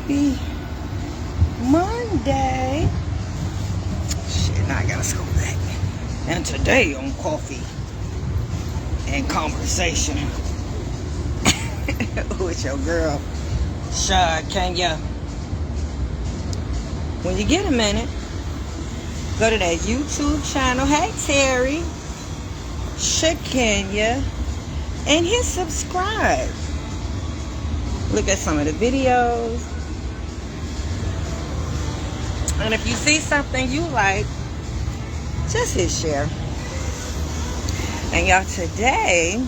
Happy Monday. Shit, now I gotta scroll back. And today on Coffee and Conversation with your girl, Shakenya. When you get a minute, go to that YouTube channel. Hey Terry, Shakenya, and hit subscribe. Look at some of the videos. And if you see something you like, just hit share. And y'all, today,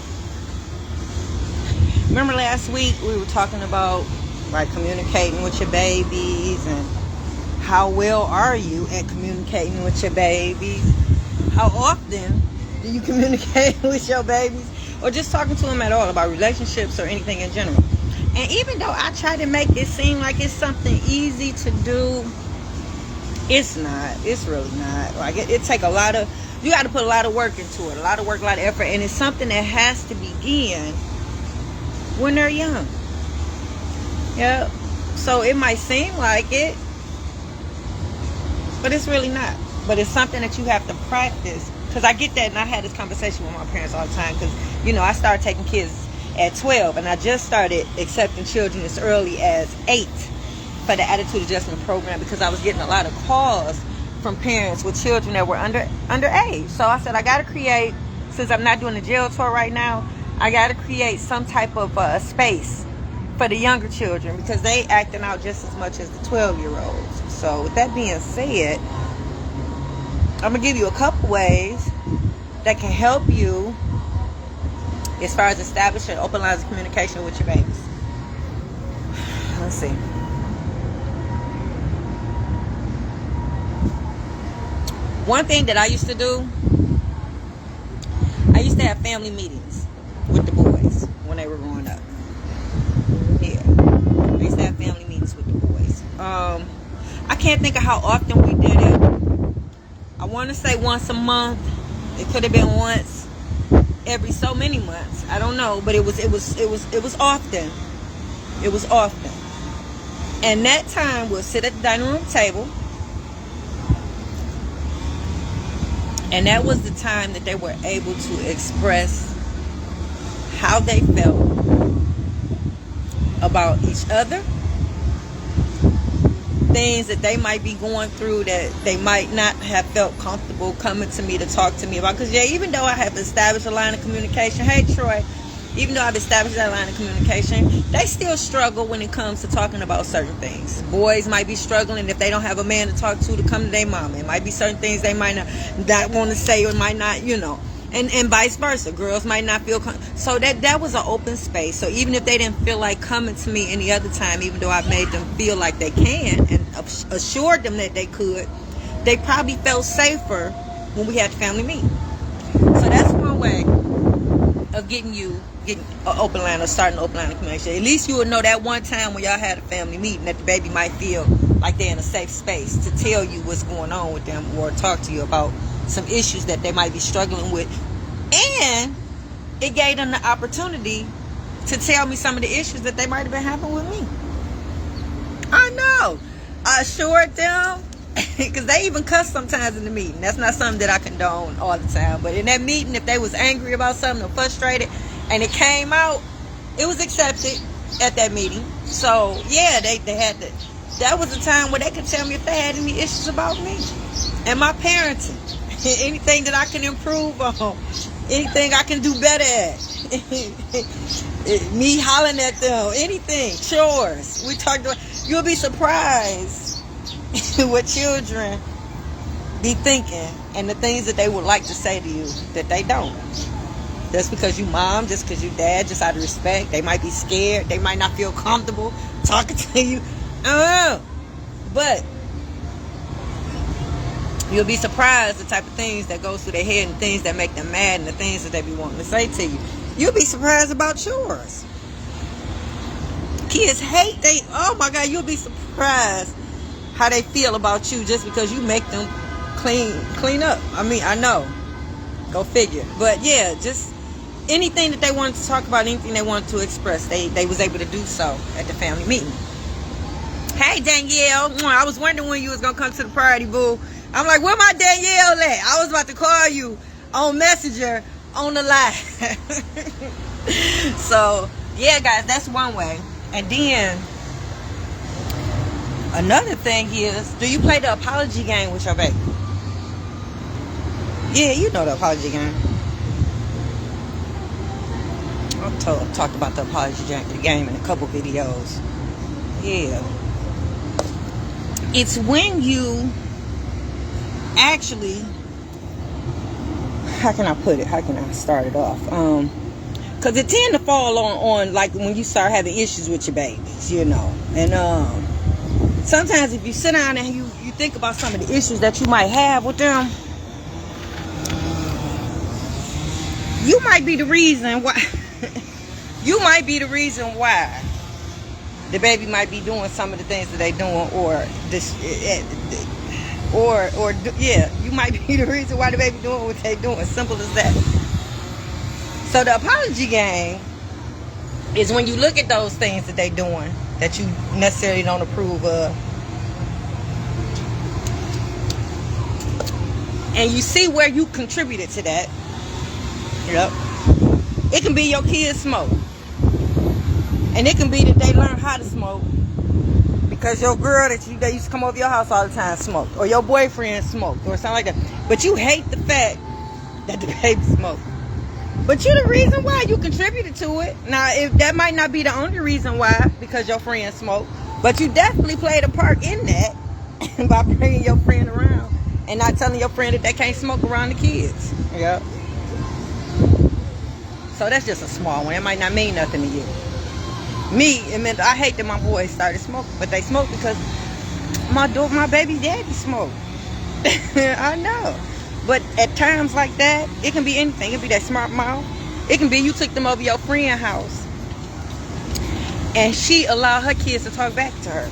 remember last week we were talking about like communicating with your babies and how well are you at communicating with your babies? How often do you communicate with your babies? Or just talking to them at all about relationships or anything in general? And even though I try to make it seem like it's something easy to do, it's not. It's really not. Like it take a lot of, you got to put a lot of work into it. A lot of work, a lot of effort. And it's something that has to begin when they're young. Yeah. So it might seem like it, but it's really not. But it's something that you have to practice. Because I get that, and I had this conversation with my parents all the time. Because, you know, I started taking kids at 12, and I just started accepting children as early as 8 for the attitude adjustment program, because I was getting a lot of calls from parents with children that were underage. So I said, I got to create, since I'm not doing the jail tour right now, I got to create some type of space for the younger children, because they acting out just as much as the 12-year-olds. So with that being said, I'm going to give you a couple ways that can help you as far as establishing open lines of communication with your babies. Let's see. One thing that I used to do, I used to have family meetings with the boys when they were growing up. Yeah. I used to have family meetings with the boys. I can't think of how often we did it. I want to say once a month. It could have been once every so many months. I don't know, but it was often. It was often. And that time we'll sit at the dining room table, and that was the time that they were able to express how they felt about each other, things that they might be going through that they might not have felt comfortable coming to me to talk to me about. Because yeah, even though I have established a line of communication, hey Troy, even though I've established that line of communication, they still struggle when it comes to talking about certain things. Boys might be struggling if they don't have a man to talk to come to their mama. It might be certain things they might not want to say, or might not, you know. And vice versa. Girls might not feel so that was an open space. So even if they didn't feel like coming to me any other time, even though I made them feel like they can and assured them that they could, they probably felt safer when we had the family meeting. So that's one way of getting an open line, or starting an open line of communication. At least you would know that one time when y'all had a family meeting that the baby might feel like they're in a safe space to tell you what's going on with them, or talk to you about some issues that they might be struggling with. And it gave them the opportunity to tell me some of the issues that they might have been having with me. I know. I assured them, because they even cuss sometimes in the meeting. That's not something that I condone all the time. But in that meeting, if they was angry about something or frustrated and it came out, it was accepted at that meeting. So yeah, they had to. That was the time where they could tell me if they had any issues about me and my parenting. Anything that I can improve on. Anything I can do better at. Me hollering at them. Anything. Chores. We talked about. You'll be surprised what children be thinking and the things that they would like to say to you that they don't. Just because you mom, just because you dad, just out of respect. They might be scared. They might not feel comfortable talking to you. But you'll be surprised the type of things that goes through their head, and things that make them mad, and the things that they be wanting to say to you. You'll be surprised about yours. Kids hate, oh my God, you'll be surprised how they feel about you just because you make them clean up. I mean, I know. Go figure. But yeah, just anything that they wanted to talk about, anything they wanted to express, they was able to do so at the family meeting. Hey, Danielle. I was wondering when you was going to come to the party, boo. I'm like, where my Danielle at? I was about to call you on Messenger on the live. So, yeah, guys, that's one way. And then, another thing is, do you play the apology game with your baby? Yeah, you know the apology game. I've talked about the apology game in a couple videos. Yeah. It's when you actually, how can I put it? How can I start it off? Because it tend to fall on like when you start having issues with your babies, you know. And sometimes if you sit down and you think about some of the issues that you might have with them, you might be the reason why. You might be the reason why the baby might be doing some of the things that they doing, yeah, you might be the reason why the baby doing what they doing. Simple as that. So the apology game is when you look at those things that they doing that you necessarily don't approve of, and you see where you contributed to that. Yep. It can be your kids smoke. And it can be that they learn how to smoke because your girl that used to come over your house all the time smoked, or your boyfriend smoked, or something like that. But you hate the fact that the baby smoked. But you're the reason why. You contributed to it. Now, if that might not be the only reason why, because your friend smoked, but you definitely played a part in that by bringing your friend around and not telling your friend that they can't smoke around the kids. Yep. So that's just a small one. It might not mean nothing to you. Me, it meant I hate that my boys started smoking, but they smoked because my baby daddy smoked. I know. But at times like that, it can be anything. It can be that smart mouth. It can be you took them over your friend's house and she allowed her kids to talk back to her.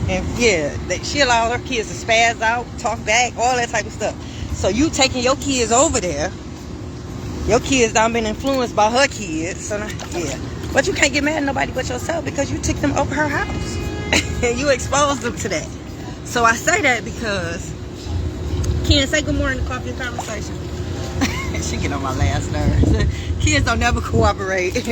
And yeah, she allowed her kids to spaz out, talk back, all that type of stuff. So you taking your kids over there, your kids done been influenced by her kids. So yeah. But you can't get mad at nobody but yourself because you took them over her house. And you exposed them to that. So I say that because Ken, say good morning to Coffee and Conversation. She get on my last nerves. Kids don't never cooperate with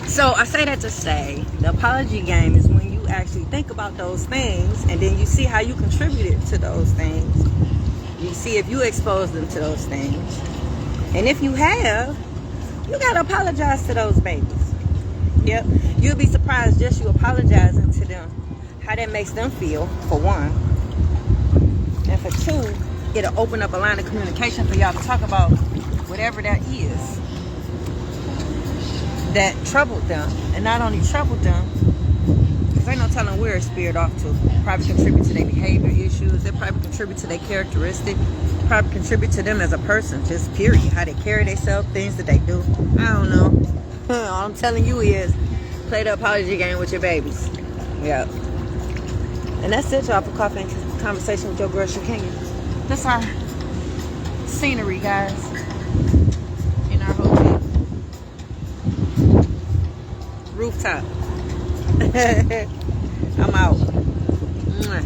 you. So I say that to say the apology game is when you actually think about those things and then you see how you contributed to those things. You see if you exposed them to those things. And if you have, you gotta apologize to those babies. Yep. You'll be surprised just you apologizing to them, how that makes them feel, for one. And for two, it'll open up a line of communication for y'all to talk about whatever that is that troubled them. And not only troubled them, because ain't no telling where it's speared off to. Probably contribute to their behavior issues. They probably contribute to their characteristic. Probably contribute to them as a person, just period. How they carry themselves, things that they do. I don't know. All I'm telling you is play the apology game with your babies. Yep. And that's it, y'all, for Coffee and Conversation with your girl Shakenya. That's our scenery, guys, in our hotel. Rooftop. I'm out. Mwah.